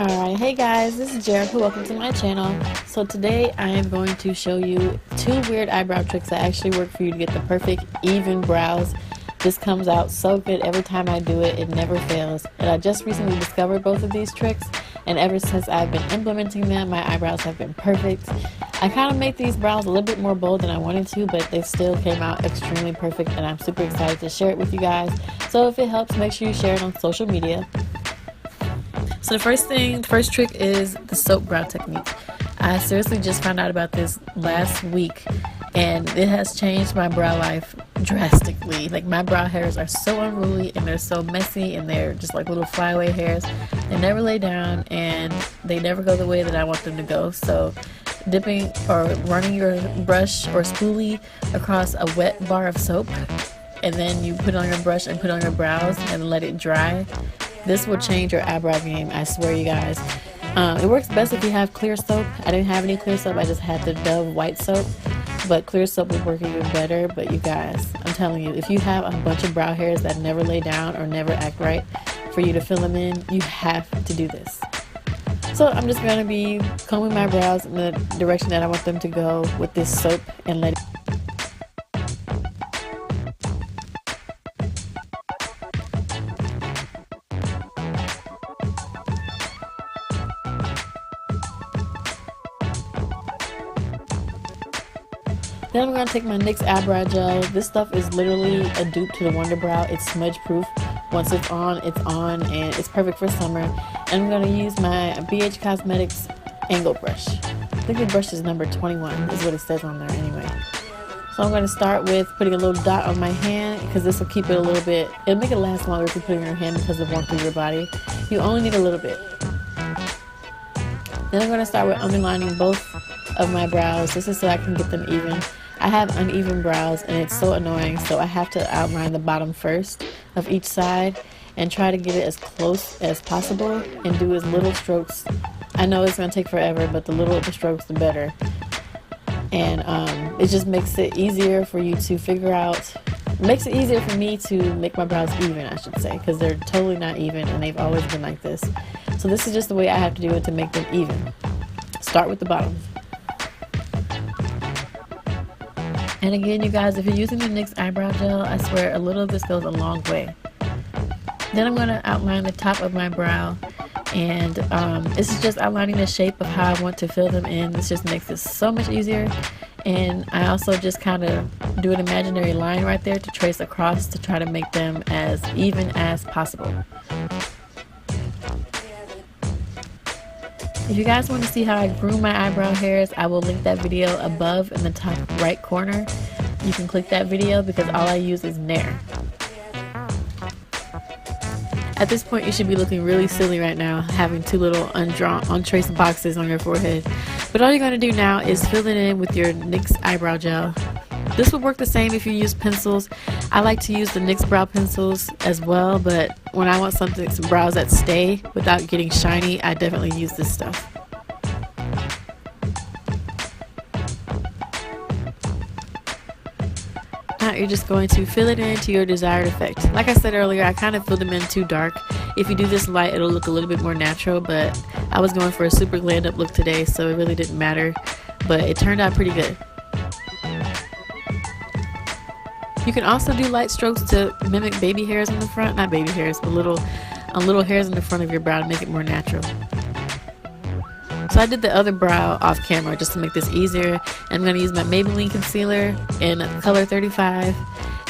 Alright, hey guys, this is Jerika. Welcome to my channel. So today I am going to show you two weird eyebrow tricks that actually work for you to get the perfect even brows. This comes out so good every time I do it, it never fails. And I just recently discovered both of these tricks, and ever since I've been implementing them, my eyebrows have been perfect. I kind of make these brows a little bit more bold than I wanted to, but they still came out extremely perfect, and I'm super excited to share it with you guys. So if it helps, make sure you share it on social media. So the first trick is the soap brow technique. I seriously just found out about this last week, and it has changed my brow life drastically. Like, my brow hairs are so unruly and they're so messy, and they're just like little flyaway hairs. They never lay down and they never go the way that I want them to go. So dipping or running your brush or spoolie across a wet bar of soap, and then you put it on your brush and put it on your brows and let it dry. This will change your eyebrow game, I swear, you guys. It works best if you have clear soap. I didn't have any clear soap, I just had the Dove white soap. But clear soap would work even better. But you guys, I'm telling you, if you have a bunch of brow hairs that never lay down or never act right for you to fill them in, you have to do this. So I'm just going to be combing my brows in the direction that I want them to go with this soap and let it. Then I'm going to take my NYX eyebrow gel. This stuff is literally a dupe to the Wonder Brow. It's smudge proof. Once it's on, and it's perfect for summer. And I'm going to use my BH Cosmetics angle brush. I think the brush is number 21 is what it says on there anyway. So I'm going to start with putting a little dot on my hand, because this will keep it a little bit, it'll make it last longer if you put it in your hand because of warmth through your body. You only need a little bit. Then I'm going to start with underlining both of my brows. This is so I can get them even. I have uneven brows and it's so annoying, so I have to outline the bottom first of each side and try to get it as close as possible and do as little strokes. I know it's going to take forever, but the littler the strokes, the better. And it just makes it easier for you to figure out, makes it easier for me to make my brows even, I should say, because they're totally not even and they've always been like this. So this is just the way I have to do it to make them even. Start with the bottom. And again, you guys, if you're using the NYX eyebrow gel, I swear a little of this goes a long way. Then I'm going to outline the top of my brow, and this is just outlining the shape of how I want to fill them in. This just makes it so much easier. And I also just kind of do an imaginary line right there to trace across to try to make them as even as possible. If you guys want to see how I grew my eyebrow hairs, I will link that video above in the top right corner. You can click that video because all I use is Nair. At this point, you should be looking really silly right now, having two little untraced boxes on your forehead. But all you're going to do now is fill it in with your NYX eyebrow gel. This would work the same if you use pencils. I like to use the NYX brow pencils as well, but when I want some brows that stay without getting shiny, I definitely use this stuff. Now you're just going to fill it in to your desired effect. Like I said earlier, I kind of filled them in too dark. If you do this light, it'll look a little bit more natural, but I was going for a super glammed up look today, so it really didn't matter, but it turned out pretty good. You can also do light strokes to mimic baby hairs in the front, not baby hairs, but little hairs in the front of your brow to make it more natural. So I did the other brow off camera just to make this easier. And I'm going to use my Maybelline concealer in color 35,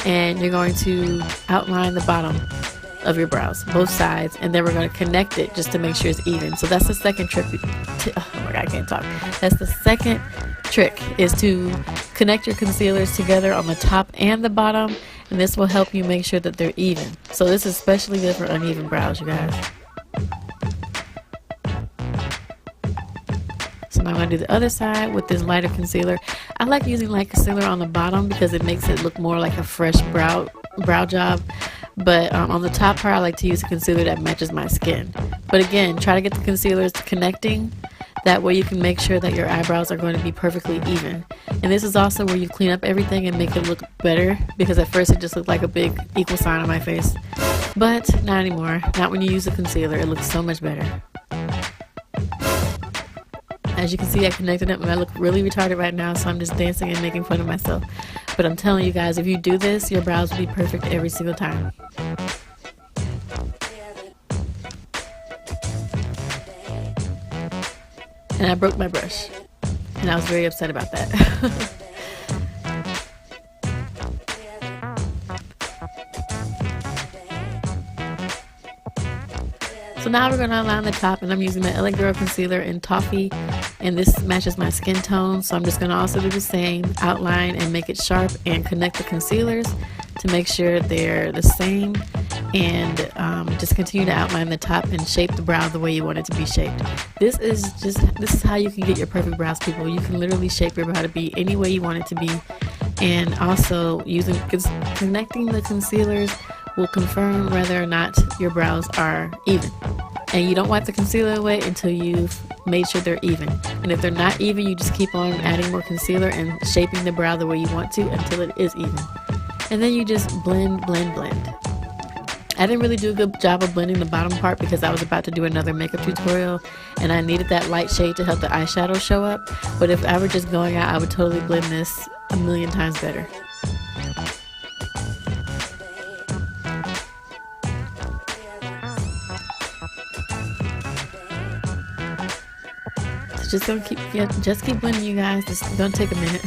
and you're going to outline the bottom of your brows, both sides, and then we're going to connect it just to make sure it's even. So that's the second trick. Oh my God, I can't talk. That's the second trick, is to connect your concealers together on the top and the bottom, and this will help you make sure that they're even. So this is especially good for uneven brows, you guys. So now I'm going to do the other side with this lighter concealer. I like using light concealer on the bottom because it makes it look more like a fresh brow job. But on the top part, I like to use a concealer that matches my skin. But again, try to get the concealers connecting. That way you can make sure that your eyebrows are going to be perfectly even. And this is also where you clean up everything and make it look better, because at first it just looked like a big equal sign on my face. But not anymore. Not when you use a concealer. It looks so much better. As you can see, I connected them and I look really retarded right now, so I'm just dancing and making fun of myself. But I'm telling you guys, if you do this, your brows will be perfect every single time. And I broke my brush, and I was very upset about that. So now we're going to outline the top, and I'm using the LA Girl Concealer in Toffee, and this matches my skin tone, so I'm just going to also do the same, outline and make it sharp, and connect the concealers to make sure they're the same, and just continue to outline the top and shape the brow the way you want it to be shaped. This is how you can get your perfect brows, people. You can literally shape your brow to be any way you want it to be, and also connecting the concealers will confirm whether or not your brows are even. And you don't wipe the concealer away until you've made sure they're even. And if they're not even, you just keep on adding more concealer and shaping the brow the way you want to until it is even. And then you just blend, blend, blend. I didn't really do a good job of blending the bottom part because I was about to do another makeup tutorial and I needed that light shade to help the eyeshadow show up. But if I were just going out, I would totally blend this a million times better. Just keep blending, you guys. It's gonna take a minute.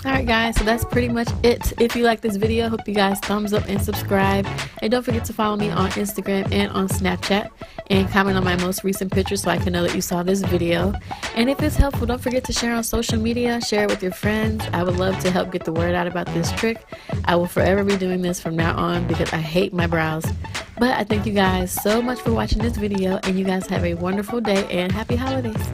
Alright guys, so that's pretty much it. If you like this video, hope you guys thumbs up and subscribe. And don't forget to follow me on Instagram and on Snapchat. And comment on my most recent picture so I can know that you saw this video. And if it's helpful, don't forget to share on social media. Share it with your friends. I would love to help get the word out about this trick. I will forever be doing this from now on because I hate my brows. But I thank you guys so much for watching this video. And you guys have a wonderful day and happy holidays.